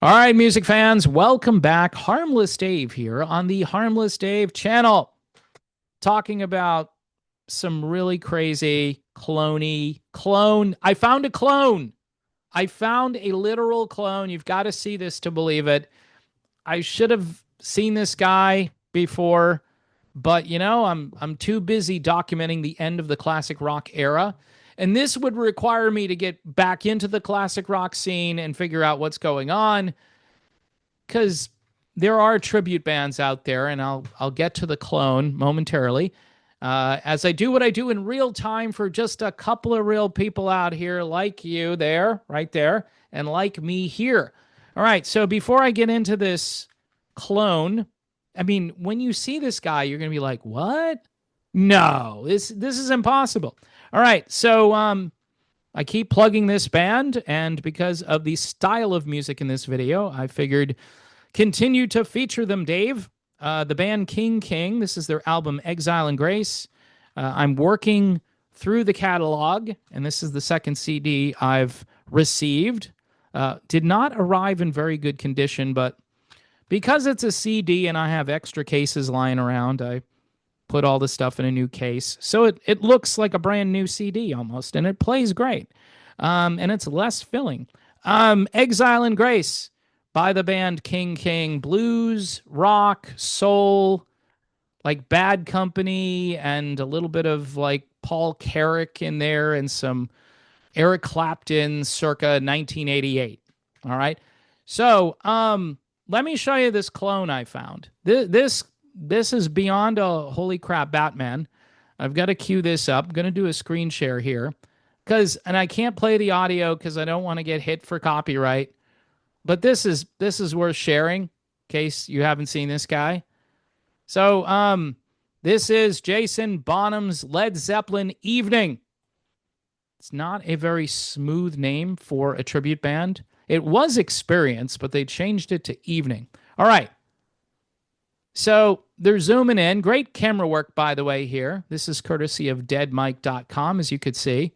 All right, music fans, welcome back. Harmless Dave here on the Harmless Dave channel, talking about some really crazy clone. I found a clone. I found a literal clone. You've got to see this to believe it. I should have seen this guy before, but I'm too busy documenting the end of the classic rock era. And this would require me to get back into the classic rock scene and figure out what's going on because there are tribute bands out there, and I'll get to the clone momentarily. As I do what I do in real time for just a couple of real people out here like you there, right there, and like me here. All right, so before I get into this clone, I mean, when you see this guy, you're gonna be like, "What? No, this is impossible." All right, so I keep plugging this band, and because of the style of music in this video, I figured continue to feature them, Dave. The band King. This is their album Exile and Grace. I'm working through the catalog, and this is the second CD I've received. Did not arrive in very good condition, but because it's a CD and I have extra cases lying around, I put all the stuff in a new case. So it looks like a brand new CD almost, and it plays great. And it's less filling. Exile and Grace by the band King. Blues, rock, soul, like Bad Company, and a little bit of like Paul Carrack in there, and some Eric Clapton circa 1988. All right. So let me show you this clone I found. This is beyond a holy crap Batman. I've got to cue this up. I'm going to do a screen share here and I can't play the audio because I don't want to get hit for copyright. But this is worth sharing in case you haven't seen this guy. So this is Jason Bonham's Led Zeppelin Evening. It's not a very smooth name for a tribute band. It was Experience, but they changed it to Evening. All right. So they're zooming in. Great camera work, by the way, here. This is courtesy of deadmic.com, as you could see.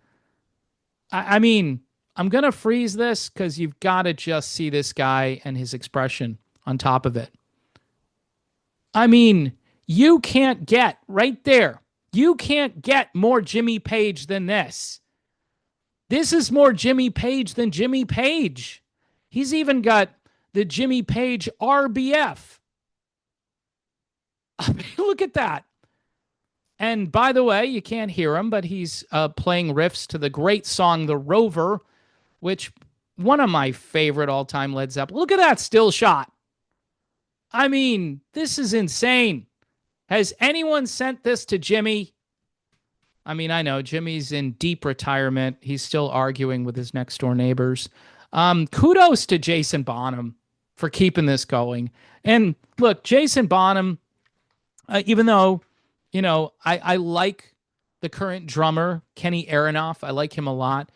I mean, I'm going to freeze this because you've got to just see this guy and his expression on top of it. I mean, you can't get right there. You can't get more Jimmy Page than this. This is more Jimmy Page than Jimmy Page. He's even got the Jimmy Page RBF. I mean, look at that. And by the way, you can't hear him, but he's playing riffs to the great song The Rover, which one of my favorite all-time Led Zeppelin. Look at that still shot. I mean, this is insane. Has anyone sent this to Jimmy? I mean, I know Jimmy's in deep retirement. He's still arguing with his next-door neighbors. Kudos to Jason Bonham for keeping this going. And look, Jason Bonham, even though, I like the current drummer, Kenny Aronoff. I like him a lot.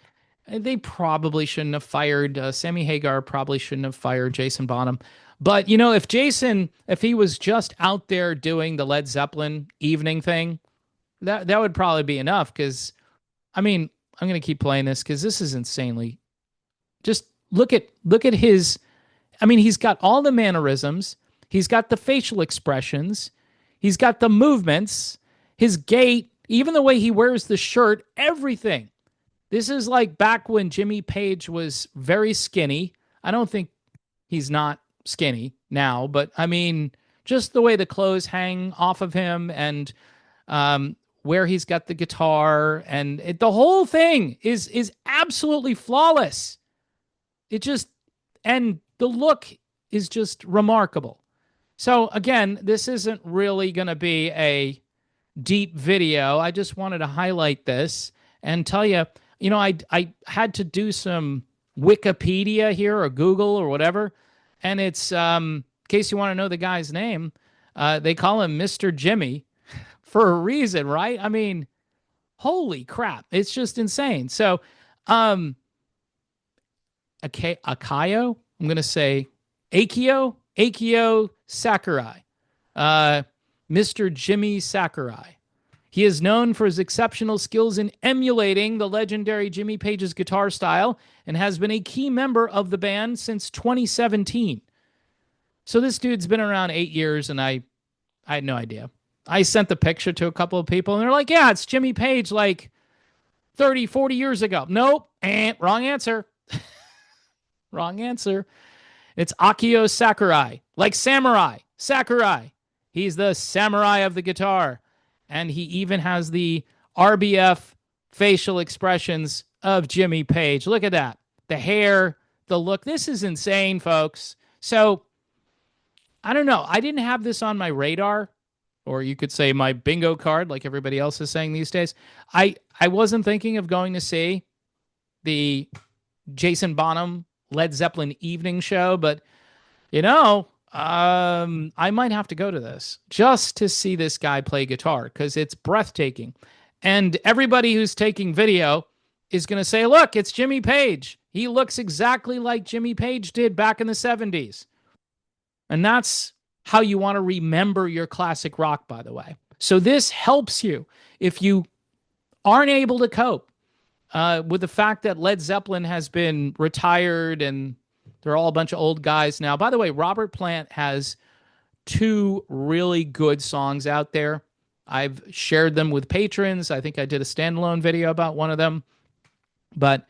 They probably shouldn't have fired Sammy Hagar. Probably shouldn't have fired Jason Bonham. But if he was just out there doing the Led Zeppelin Evening thing, that would probably be enough. Because, I mean, I'm gonna keep playing this because this is insanely. Just look at his. I mean, he's got all the mannerisms. He's got the facial expressions. He's got the movements, his gait, even the way he wears the shirt, everything. This is like back when Jimmy Page was very skinny. I don't think he's not skinny now, but I mean, just the way the clothes hang off of him and where he's got the guitar and the whole thing is absolutely flawless. And the look is just remarkable. So again, this isn't really going to be a deep video. I just wanted to highlight this and tell you, I had to do some Wikipedia here or Google or whatever. And it's, in case you want to know the guy's name, they call him Mr. Jimmy for a reason, right? I mean, holy crap. It's just insane. So, Akayo, I'm going to say Akio Sakurai, Mr. Jimmy Sakurai. He is known for his exceptional skills in emulating the legendary Jimmy Page's guitar style and has been a key member of the band since 2017. So this dude's been around 8 years, and I had no idea. I sent the picture to a couple of people, and they're like, yeah, it's Jimmy Page like 30, 40 years ago. Nope. Wrong answer. Wrong answer. It's Akio Sakurai, like samurai. Sakurai. He's the samurai of the guitar. And he even has the RBF facial expressions of Jimmy Page. Look at that. The hair, the look. This is insane, folks. So, I don't know. I didn't have this on my radar, or you could say my bingo card, like everybody else is saying these days. I wasn't thinking of going to see the Jason Bonham Led Zeppelin evening show, but, you know, I might have to go to this just to see this guy play guitar because it's breathtaking. And everybody who's taking video is going to say, look, it's Jimmy Page. He looks exactly like Jimmy Page did back in the 70s. And that's how you want to remember your classic rock, by the way. So this helps you if you aren't able to cope with the fact that Led Zeppelin has been retired and they're all a bunch of old guys now. By the way, Robert Plant has 2 really good songs out there. I've shared them with patrons. I think I did a standalone video about one of them. But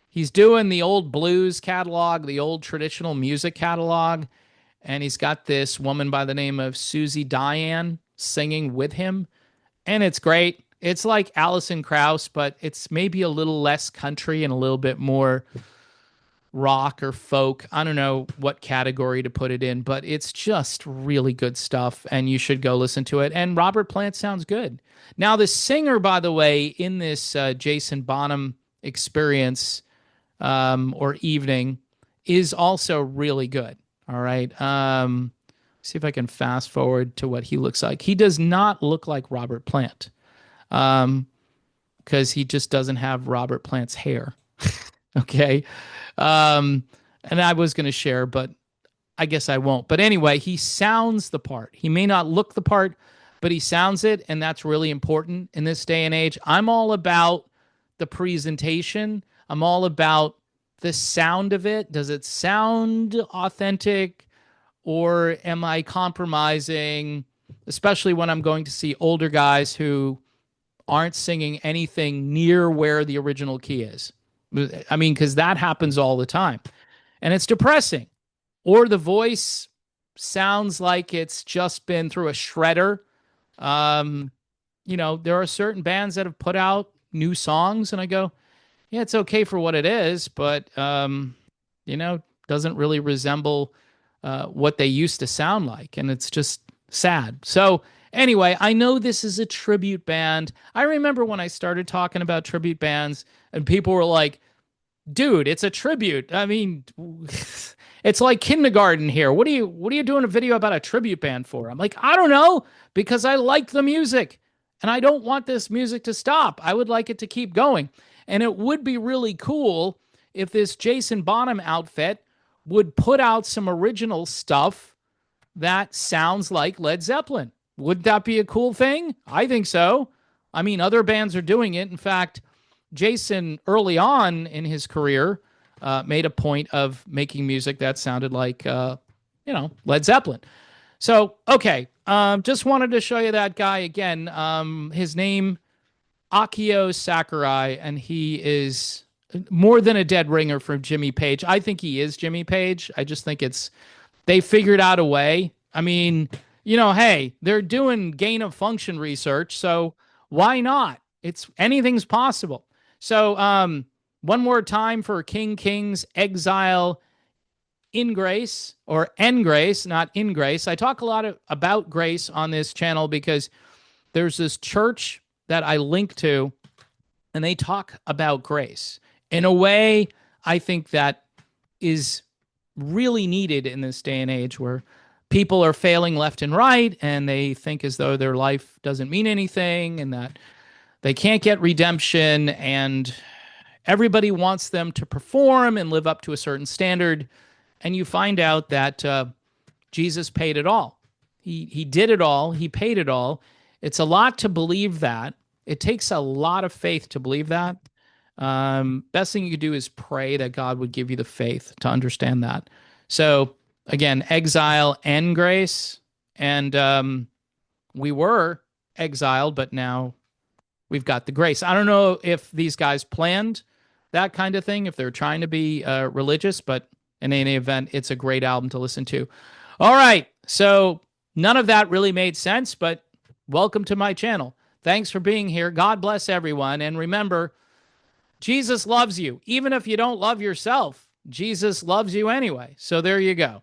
he's doing the old blues catalog, the old traditional music catalog, and he's got this woman by the name of Susie Diane singing with him, and it's great. It's like Alison Krauss, but it's maybe a little less country and a little bit more rock or folk. I don't know what category to put it in, but it's just really good stuff, and you should go listen to it. And Robert Plant sounds good. Now, the singer, by the way, in this Jason Bonham experience or evening is also really good. All right. See if I can fast forward to what he looks like. He does not look like Robert Plant because he just doesn't have Robert Plant's hair. Okay. And I was going to share, but I guess I won't. But anyway, he sounds the part. He may not look the part, but he sounds it, and that's really important in this day and age. I'm all about the presentation. I'm all about the sound of it. Does it sound authentic, or am I compromising, especially when I'm going to see older guys who aren't singing anything near where the original key is? I mean, because that happens all the time, and it's depressing. Or the voice sounds like it's just been through a shredder. You know, there are certain bands that have put out new songs, and I go, yeah, it's okay for what it is, but, you know, doesn't really resemble what they used to sound like, and it's just sad. So anyway, I know this is a tribute band. I remember when I started talking about tribute bands, and people were like, dude, it's a tribute. I mean, it's like kindergarten here. What are you doing a video about a tribute band for? I'm like, I don't know, because I like the music, and I don't want this music to stop. I would like it to keep going. And it would be really cool if this Jason Bonham outfit would put out some original stuff that sounds like Led Zeppelin. Would that be a cool thing? I think so. I mean, other bands are doing it. In fact, Jason, early on in his career, made a point of making music that sounded like, Led Zeppelin. So, okay, just wanted to show you that guy again. His name, Akio Sakurai, and he is more than a dead ringer for Jimmy Page. I think he is Jimmy Page. I just think they figured out a way. I mean, hey, they're doing gain of function research, so why not? Anything's possible. So one more time for King King's Exile in Grace, or En Grace, not in Grace. I talk a lot about grace on this channel because there's this church that I link to, and they talk about grace in a way I think that is really needed in this day and age where people are failing left and right, and they think as though their life doesn't mean anything and that they can't get redemption, and everybody wants them to perform and live up to a certain standard. And you find out that Jesus paid it all. He did it all. He paid it all. It's a lot to believe that. It takes a lot of faith to believe that. Best thing you could do is pray that God would give you the faith to understand that. So again, exile and grace. And we were exiled, but now we've got the grace. I don't know if these guys planned that kind of thing, if they're trying to be religious, but in any event, it's a great album to listen to. All right. So none of that really made sense, but welcome to my channel. Thanks for being here. God bless everyone. And remember, Jesus loves you. Even if you don't love yourself, Jesus loves you anyway. So there you go.